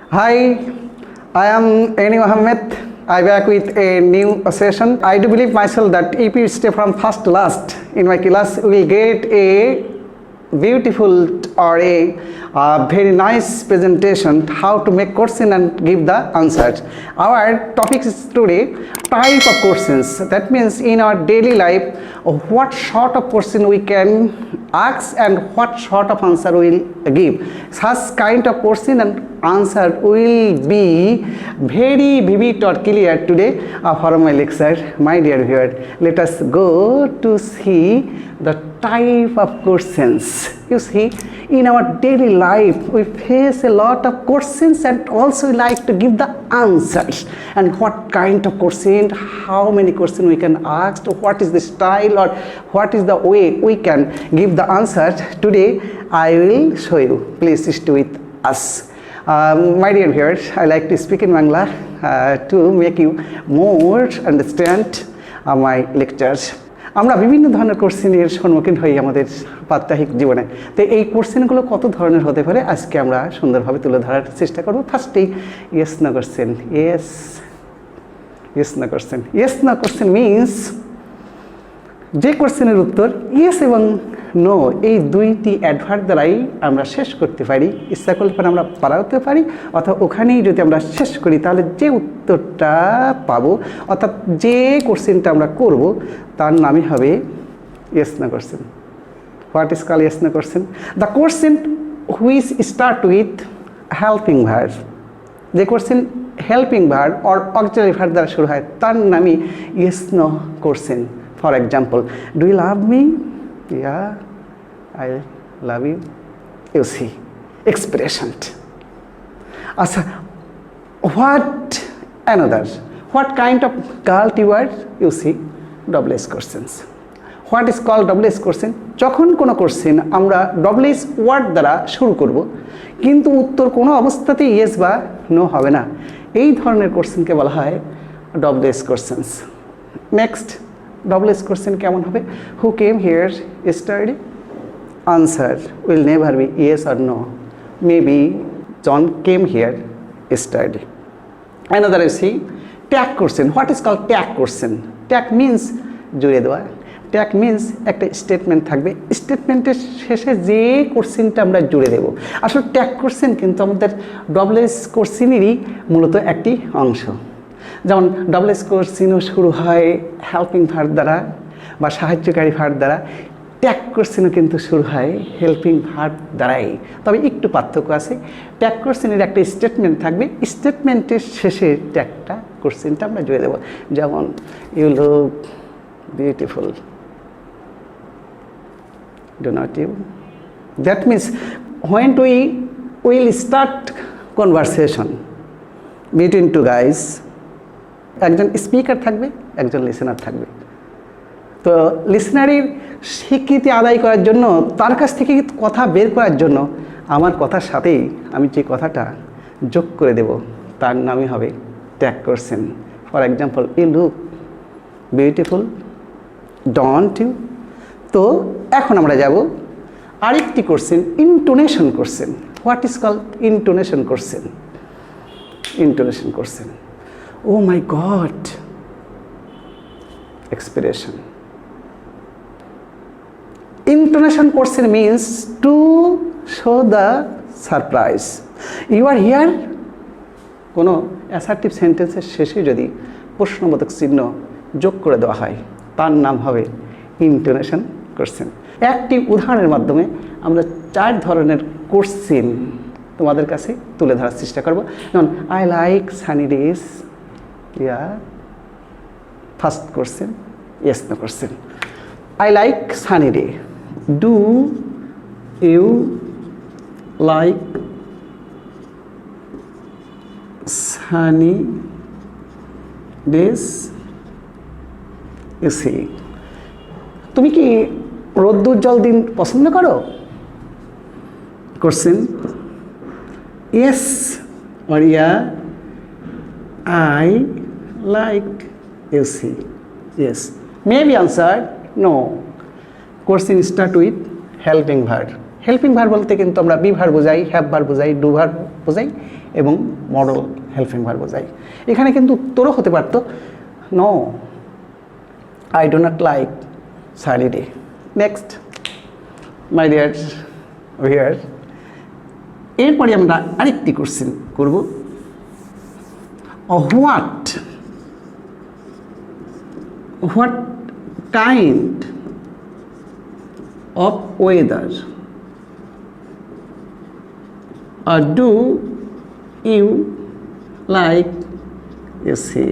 Hi, I am Eni Mohammed. I back with a new session. I do believe myself that if you stay from first to last in my class, we will get a beautiful or a very nice presentation how to make question and give the answers. Our topic is today type of questions. That means in our daily life, what sort of question we can ask and what sort of answer we will give. Such kind of question and answer will be very vivid or clear today for my lecture. My dear viewer, let us go to see the type of questions. You see, in our daily life we face a lot of questions and also like to give the answers. And what kind of question, how many questions we can ask, what is the style or what is the way we can give the answer. Today I will show you. Please stay with us. My dear viewers, I like to speak in Bangla to make you more understand my lectures. আমরা বিভিন্ন ধরনের কোশ্চেনের সম্মুখীন হই আমাদের প্রাত্যহিক জীবনে। তো এই কোশ্চেনগুলো কত ধরনের হতে পারে আজকে আমরা সুন্দরভাবে তুলে ধরার চেষ্টা করব। ফার্স্টেই yes no question. Yes no question. Yes no question means যে কোশ্চেনের উত্তর ইয়েস এবং নো এই দুইটি অ্যাডভার্ব দ্বারাই আমরা শেষ করতে পারি। ইচ্ছা করলে পরে আমরা পারাতে পারি অথবা ওখানেই যদি আমরা শেষ করি তাহলে যে উত্তরটা পাবো অর্থাৎ যে কোশ্চেনটা আমরা করব তার নামই হবে yes no question. What is call yes no question? The question which start with helping verb. যে question helping verb or auxiliary verb দ্বারা শুরু হয় তার নামই yes no question. For example, do you love me? Yeah, I love you. You see, expression. Asa, what another? What kind of called word? You see, double S questions. What is called double S question? যখন কোনো question আমরা double S word দ্বারা শুরু করব কিন্তু উত্তর কোনো অবস্থাতেই ইয়েস বা নো হবে না, এই ধরনের কোশ্চেনকে বলা হয় double S questions. Next, double S question কেমন হবে? Who came here yesterday? Answer will never be yes or no. Maybe John came here yesterday. Another you see, tag question. What is called tag question? Tag means জুড়ে দেওয়া। Tag means একটা statement থাকবে, স্টেটমেন্টের শেষে যে কোশ্চেনটা আমরা জুড়ে দেব। আসলে ট্যাগ কোশ্চেন কিন্তু আমাদের ডবল এস কোশ্চেনেরই মূলত একটি অংশ। যেমন ডাবল এস কোশ্চেনও শুরু হয় হেল্পিং ভার্ব দ্বারা বা সাহায্যকারী ভার্ব দ্বারা, ট্যাগ কোশ্চেনও কিন্তু শুরু হয় হেল্পিং ভার্ব দ্বারাই। তবে একটু পার্থক্য আছে, ট্যাগ কোশ্চেনের একটা স্টেটমেন্ট থাকবে, স্টেটমেন্টের শেষে ট্যাগটা কোশ্চেনটা আমরা জুড়ে দেবো। যেমন you look beautiful, do not you? That means when we will start conversation between two guys, একজন স্পিকার থাকবে, একজন লিসেনার থাকবে। তো লিসেনারের স্বীকৃতি আদায় করার জন্য, তার কাছ থেকে কথা বের করার জন্য আমার কথার সাথেই আমি যে কথাটা যোগ করে দেব তার নামই হবে tag question. For example, you look beautiful, don't you? তো এখন আমরা যাব আরেকটি question, intonation question. What is call intonation question? Intonation question, oh my God, expression. Intonation question means to show the surprise. You are here. কোনো assertive সেন্টেন্সের শেষে যদি প্রশ্নবোধক চিহ্ন যোগ করে দেওয়া হয় তার নাম হবে ইন্টোনেশন কোশ্চেন। একটি উদাহরণের মাধ্যমে আমরা 4 ধরনের কোশ্চেন তোমাদের কাছে তুলে ধরার চেষ্টা করব। যেমন I like Sunny days. Yeah, first question, yes no question. I like sunny day. Do you like sunny days? You see, তুমি কি রোদ্দুজ্জ্বল দিন পছন্দ করো? Question, yes or yeah, I like, you see, yes. Maybe answer no. Question start with helping verb. Helping verb বলতে কিন্তু আমরা be verb বোঝাই, have verb বোঝাই, ডু ভার্ব বোঝাই এবং মডেল হেল্পিং ভার্ব বোঝাই। এখানে কিন্তু উত্তরও হতে পারত, no I do not like sunny day. Next my dear viewer, এরপরে আমরা আরেকটি কোশ্চেন করব, what kind of weather do you like এসে।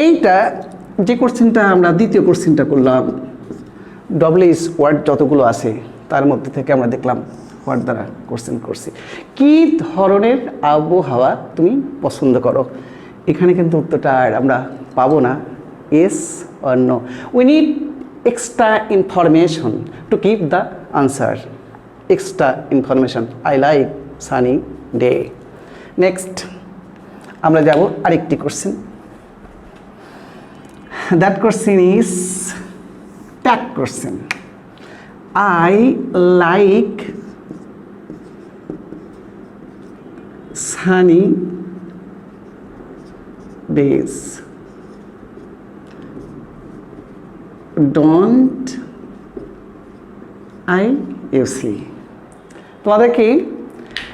এইটা যে কোশ্চেনটা আমরা দ্বিতীয় কোশ্চেনটা করলাম, ডব্লিউএস ওয়ার্ড যতগুলো আছে তার মধ্যে থেকে আমরা দেখলাম হোয়াট দ্বারা কোশ্চেন করছি, কী ধরনের আবহাওয়া তুমি পছন্দ করো। এখানে কিন্তু উত্তরটা আর আমরা পাবো না, yes or no. We need extra information to give the answer. Extra information, I like sunny day. Next আমরা যাব আরেকটি question, that question is tag question. I like sunny days. Don't I you see? তোমাদেরকে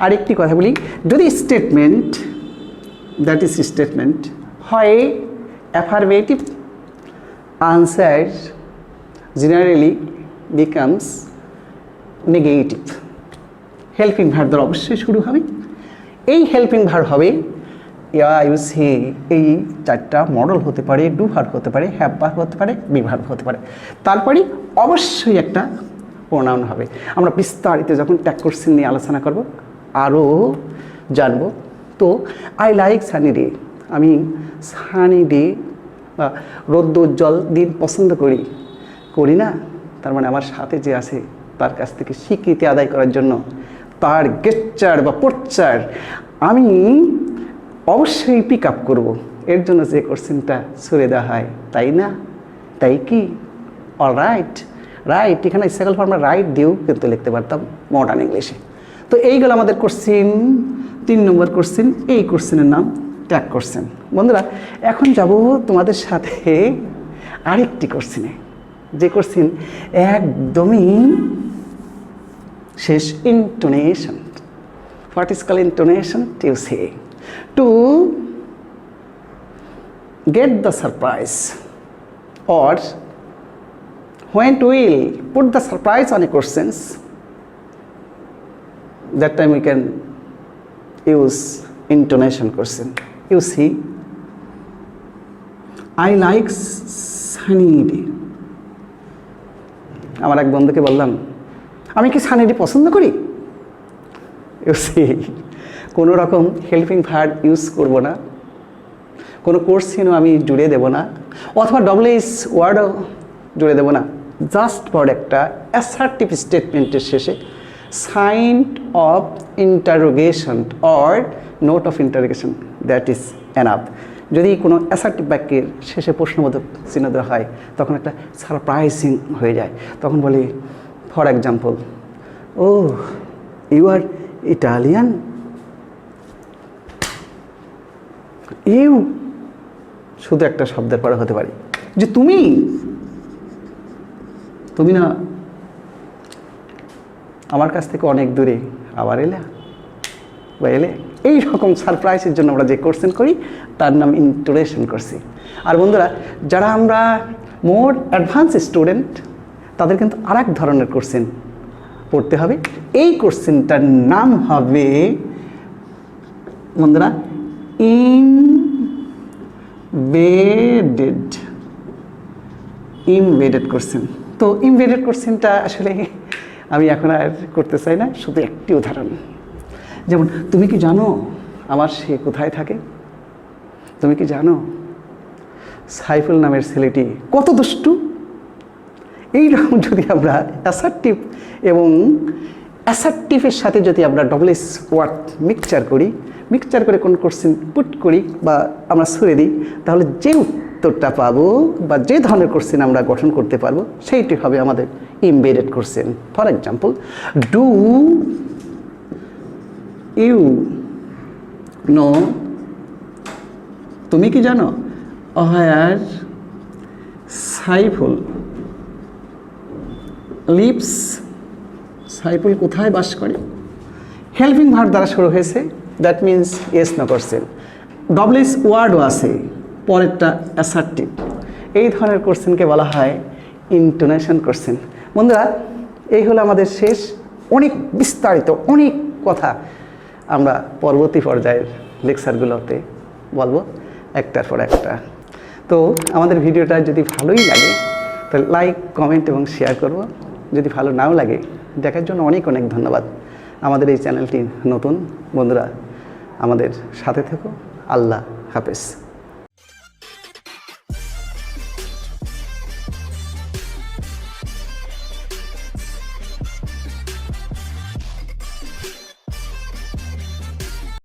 আরেকটি কথা বলি, যদি statement, that is statement হয় affirmative, answer generally becomes negative. Helping verb দ্বারা অবশ্যই শুরু হবে। এই হেল্পিং ভার্ব হবে ইয়া ইউ সি, এই চারটা মডেল হতে পারে, ডু ভার্ব হতে পারে, হ্যাভ ভার্ব হতে পারে, বি ভার্ব হতে পারে, তারপরে অবশ্যই একটা প্রোনাউন হবে। আমরা বিস্তারিত যখন ট্যাগ কোশ্চেন নিয়ে আলোচনা করব আরও জানবো। তো আই লাইক সানি ডে, আমি সানি ডে বা রৌদ্রোজ্জ্বল দিন পছন্দ করি না, তার মানে আমার সাথে যে আছে তার কাছ থেকে স্বীকৃতি আদায় করার জন্য তার গেস্টার বা পোস্টার আমি অবশ্যই পিক আপ করবো। এর জন্য যে কোশ্চেনটা ছুড়ে দেওয়া হয়, তাই না? তাই কি? All right, right. এখানে সেকেন্ড ফর্ম আমরা রাইট দিয়েও কিন্তু লিখতে পারতাম মডার্ন ইংলিশে। তো এইগুলো আমাদের কোশ্চেন, 3 নম্বর কোশ্চেন। এই কোশ্চেনের নাম ট্যাগ কোশ্চেন। বন্ধুরা এখন যাব তোমাদের সাথে আরেকটি কোশ্চেনে, যে কোশ্চেন একদমই শেষ, intonation. What is called intonation? You say to get the surprise, or when we will put the surprise on a questions, that time we can use intonation question. You see, I like sunny day. আমার এক বন্ধুকে বললাম, আমি কি sunny day পছন্দ করি? You C, কোনো রকম হেল্পিং ভার্ব ইউজ করব না, কোনো কোশ্চেনও আমি জুড়ে দেব না, অথবা ডব্লিউএস ওয়ার্ডও জুড়ে দেব না। জাস্ট ফর একটা অ্যাসার্টিভ স্টেটমেন্টের শেষে sign of interrogation or note of interrogation, that is enough. যদি কোনো অ্যাসার্টিভ বাক্যের শেষে প্রশ্নবোধক চিহ্ন দেওয়া হয় তখন একটা সারপ্রাইজিং হয়ে যায়। তখন বলি, for example, oh you are Italian, you শুধু একটা শব্দের পরে হতে পারে যে তুমি না আমার কাছ থেকে অনেক দূরে আবার এলে বা এলে। এই রকম সারপ্রাইজের জন্য আমরা যে কোশ্চেন করি তার নাম ইন্টোনেশন করছি। আর বন্ধুরা যারা আমরা মোর অ্যাডভান্স স্টুডেন্ট তাদের কিন্তু আর এক ধরনের কোশ্চেন পড়তে হবে। এই কোশ্চেনটার নাম হবে বন্ধুরা ইমবেডেড কোশ্চেন। তো ইমবেডেড কোশ্চেনটা আসলে আমি এখন আর করতে চাই না, শুধু একটি উদাহরণ। যেমন, তুমি কি জানো আমার সে কোথায় থাকে? তুমি কি জানো সাইফুল নামের ছেলেটি কত দুষ্টু? এইরকম যদি আমরা অ্যাসার্টিভ এবং অ্যাসার্টিভের সাথে যদি আমরা ডব্লিউএস ওয়ার্ড মিক্সচার করে কোন কোশ্চেন পুট করি বা আমরা ছুড়ে দিই, তাহলে যে উত্তরটা পাবো বা যে ধরনের কোশ্চেন আমরা গঠন করতে পারবো সেইটি হবে আমাদের embedded question. For example, do you know, তুমি কি জানো, হোয়ার সাইফুল লিভস, সাইফুল কোথায় বাস করে। হেল্পিং ভার্ব দ্বারা শুরু হয়েছে, that means yes no question. ডবলএস ওয়ার্ডও আছে, পরেরটা অ্যাসার্টিভ। এই ধরনের কোশ্চেনকে বলা হয় ইন্টোনেশন কোশ্চেন। বন্ধুরা, এই হলো আমাদের শেষ। অনেক বিস্তারিত অনেক কথা আমরা পরবর্তী পর্যায়ের লেকচারগুলোতে বলবো একটার পর একটা। তো আমাদের ভিডিওটা যদি ভালোই লাগে তাহলে লাইক, কমেন্ট এবং শেয়ার করব। যদি ভালো নাও লাগে, দেখার জন্য অনেক অনেক ধন্যবাদ। আমাদের এই চ্যানেলটি নতুন বন্ধুরা, আমাদের সাথে থেকো। আল্লাহ হাফেজ।